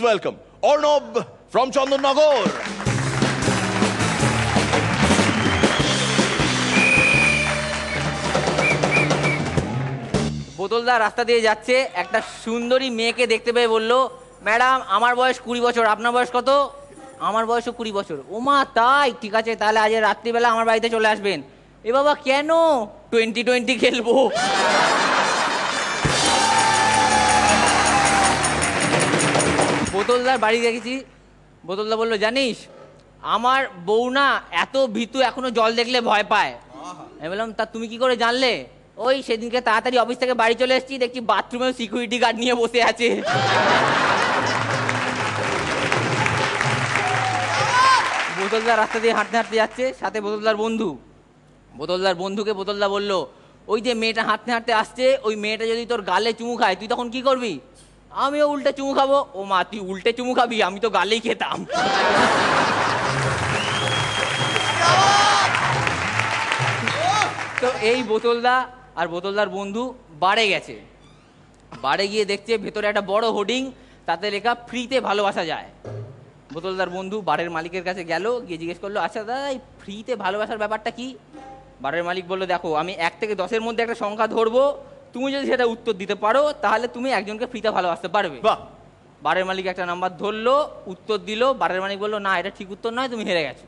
welcome Arnob from Chandanagar. বোতলদা রাস্তা দিয়ে যাচ্ছে, একটা সুন্দরী মেয়েকে দেখতে পেয়ে বললো, ম্যাডাম আমার বয়স 20 বছর, আপনার বয়স কত? আমার বয়সও 20 বছর। ও মা তাই, ঠিক আছে তাহলে আজ রাত্রিবেলা আমার বাড়িতে চলে আসবেন। এ বাবা কেন? 20-20 খেলবো। বোতলদার বাড়ি দেখেছি। বোতলদা বললো, জানিস আমার বউ না এত ভীতু, এখনো জল দেখলে ভয় পায়। আমি বললাম, তা তুমি কি করে জানলে? ওই সেদিনকে তাড়াতাড়ি অফিস থেকে বাড়ি চলে এসেছি, দেখছি বাথরুমে সিকিউরিটি গার্ড নিয়ে বসে আছে। বোতলদার রাস্তা দিয়ে হাঁটতে হাঁটতে যাচ্ছে, সাথে বোতলদার বন্ধু। বোতলদার বন্ধুকে বোতলদা বললো, ওই যে মেয়েটা হাঁটতে হাঁটতে আসছে, ওই মেয়েটা যদি তোর গালে চুমু খায় তুই তখন কি করবি? আমিও উল্টে চুমু খাবো। ও মা, তুই উল্টে চুমু খাবি? আমি তো গালেই খেতাম। তো এই বোতলদা আর বোতলদার বন্ধু বারে গেছে। বারে গিয়ে দেখছে ভেতরে একটা বড় হোর্ডিং, তাতে লেখা ফ্রিতে ভালোবাসা যায়। বোতলদার বন্ধু বারের মালিকের কাছে গেল, গিয়ে জিজ্ঞেস করলো, আচ্ছা দাদা এই ফ্রিতে ভালোবাসার ব্যাপারটা কি? বারের মালিক বললো, দেখো আমি 1 থেকে 10-এর মধ্যে একটা সংখ্যা ধরবো, তুমি যদি সেটা উত্তর দিতে পারো তাহলে তুমি একজনকে ফ্রিতে ভালোবাসতে পারবে। বারের মালিক একটা নাম্বার ধরলো, উত্তর দিল। বারের মালিক বললো, না এটা ঠিক উত্তর নয়, তুমি হেরে গেছো।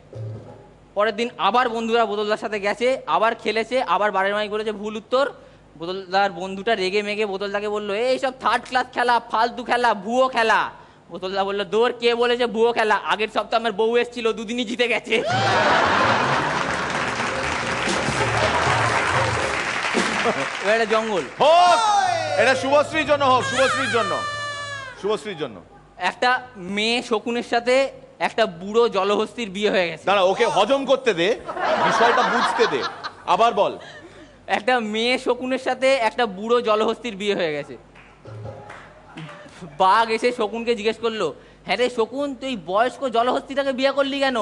পরের দিন আবার বন্ধুরা বোতলদার সাথে গেছে, আবার খেলেছে, আবার বারের মালিক বলেছে ভুল উত্তর। বোতলদার বন্ধুটা রেগে মেগে বোতলদাকে বললো, এইসব 3rd ক্লাস খেলা, ফালতু খেলা, ভুয়ো খেলা। বোতলদা বললো, দৌড়, কে বলেছে ভুয়ো খেলা? আগের সপ্তাহে আমার বউ এসেছিল, 2 দিনই জিতে গেছে। এটা জঙ্গল হোক, এটা শুভশ্রীর জন্য হোক, শুভশ্রীর জন্য, শুভশ্রীর জন্য। একটা মেয়ে শকুনের সাথে একটা বুড়ো জলহস্তির বিয়ে হয়ে গেছে। দাঁড়া, ওকে হজম করতে দে, বিষয়টা বুঝতে দে, আবার বল। একটা মেয়ে শকুনের সাথে একটা বুড়ো জলহস্তির বিয়ে হয়ে গেছে। বাঘ এসে শকুনকে জিজ্ঞেস করলো, হ্যাঁ রে শকুন, তুই বয়স্ক জলহস্তিটাকে বিয়ে করলি কেন?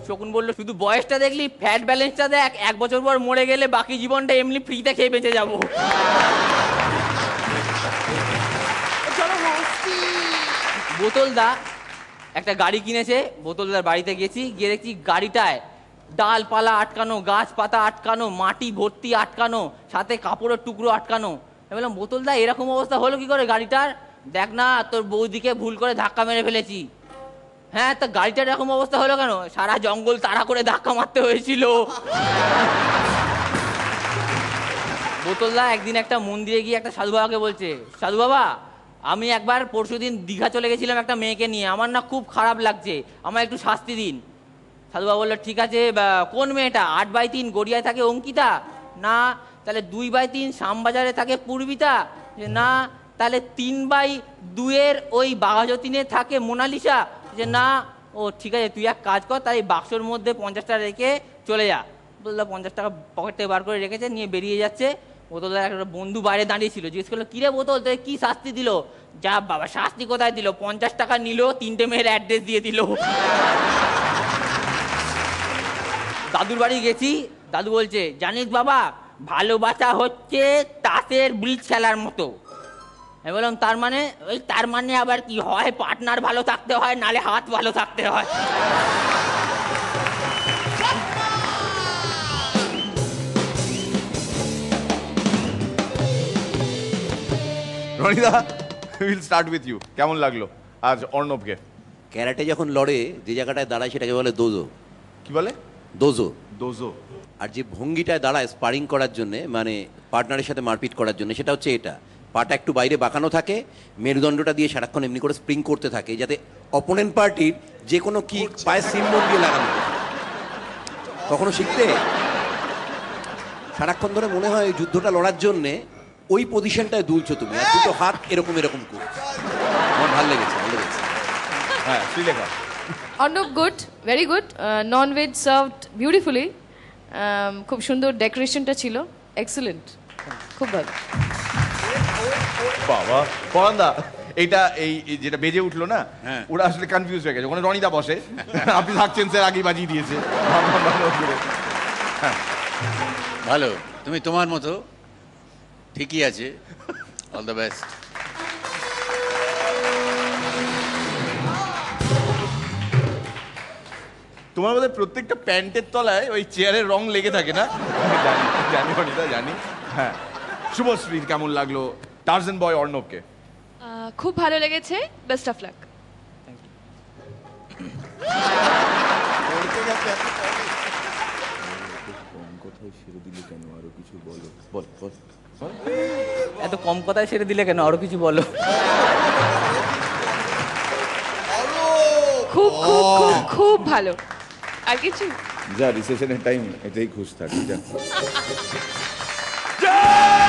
শকুন বললো, শুধু বয়সটা দেখলি, ফ্যাট ব্যালেন্সটা দেখ, 1 বছর পর মরে গেলে বাকি জীবনটা এমনি ফ্রিতে খেয়ে বেঁচে যাবো। বোতলদা একটা গাড়ি কিনেছে, বোতলদার বাড়িতে গেছি, গিয়ে দেখছি গাড়িটায় ডালপালা আটকানো, গাছপাতা আটকানো, মাটি ভর্তি আটকানো, সাথে কাপড়ের টুকরো আটকানো। আমি বললাম, বোতলদা এরকম অবস্থা হলো কি করে গাড়িটার? দেখ না, তোর বৌদিকে ভুল করে ধাক্কা মেরে ফেলেছি। হ্যাঁ, তা গাড়িটার এরকম অবস্থা হলো কেন? সারা জঙ্গল তাড়া করে ধাক্কা মারতে হয়েছিল। বোতলদা একদিন একটা মন্দিরে গিয়ে একটা সাধু বাবাকে বলছে, সাধু বাবা আমি একবার পরশুদিন দীঘা চলে গেছিলাম একটা মেয়েকে নিয়ে, আমার না খুব খারাপ লাগছে, আমার একটু শাস্তি দিন। সাধু বাবা বললো, ঠিক আছে, কোন মেয়েটা? 8/3 গড়িয়ায় থাকে অঙ্কিতা? না। তাহলে 2/3 শ্যামবাজারে থাকে পূর্বিতা? যে না। তাহলে 3/2 ওই বাঘাযতীনে থাকে মোনালিসা? যে না। ও ঠিক আছে, তুই এক কাজ কর, তাই বাক্সর মধ্যে 50 টাকা রেখে চলে যা। বললো 50 টাকা পকেট থেকে বার করে রেখেছে, নিয়ে বেরিয়ে যাচ্ছে। বোতলদার একটা বন্ধু বাইরে দাঁড়িয়ে ছিল, জিজ্ঞেস করলো, কিরে বোতল তোকে কি শাস্তি দিল? যা বাবা, শাস্তি কোথায় দিল? 50 টাকা নিল, 3টে মেয়ের অ্যাড্রেস দিয়ে দিল। দাদুর বাড়ি গেছি, দাদু বলছে, জানিস বাবা ভালোবাসা হচ্ছে তাসের ব্রিজ খেলার মতো। আমি বললাম, তার মানে? ওই তার মানে আবার কি হয়, পার্টনার ভালো থাকতে হয়, নালে হাত ভালো থাকতে হয়। রনিদা, উইল স্টার্ট উইথ ইউ। কেমন লাগলো আজ অর্ণবকে? ক্যারাটে যখন লড়ে যে জায়গাটায় দাঁড়ায় সেটাকে বলে দোজো। কি বলে? দোজো। দোজো। আর যে ভঙ্গিটায় দাঁড়ায় স্পারিং করার জন্য, মানে পার্টনারের সাথে মারপিট করার জন্য, সেটা হচ্ছে এটা। পাটা একটু বাইরে বাঁকানো থাকে, মেরুদণ্ডটা দিয়ে সারাক্ষণ এমনি করে স্প্রিং করতে থাকে, যাতে অপোনেন্ট পার্টির যে কোনো কিক পায়ে সিম্বল দিয়ে লাগানো। কখনো শিখতে সারাক্ষণ ধরে মনে হয় যুদ্ধটা লড়ার জন্যে ওই পজিশনটায় দুলছো তুমি, আর দুটো হাত এরকম এরকম করছো। আমার ভালো লেগেছে, ভালো লেগেছে। হ্যাঁ, Sreelekha. Arnob, good, very good. Non-veg served beautifully. খুব সুন্দর ডেকোরেশনটা ছিল, এক্সেলেন্ট, খুব ভালো। বাবা পরান্দা, এইটা এই যেটা বেজে উঠলো না, ওরা আসলে কনফিউজ হয়ে গেছে। ওখানে রনিদা বসে, আপনি থাকছেন স্যার, আগেই বাজিয়ে দিয়েছে। ভালো, তুমি তোমার মতো ঠিকই আছে। All the best. তোমার বোধহয় প্রত্যেকটা প্যান্টের তলায় ওই চেয়ারের রং লেগে থাকে না? জানি জানি অনিতা জানি। হ্যাঁ, শুভশ্রী কেমন লাগলো টার্জান বয় অর্ণবকে? খুব ভালো লেগেছে, বেস্ট অফ লাক। এত কম কথায় সেরে দিলে কেন, আরো কিছু বলো। খুব খুব খুব খুব ভালো। আর কিছু যা রিসেশনের টাইম এটাই খুশ থাকি যা। জয়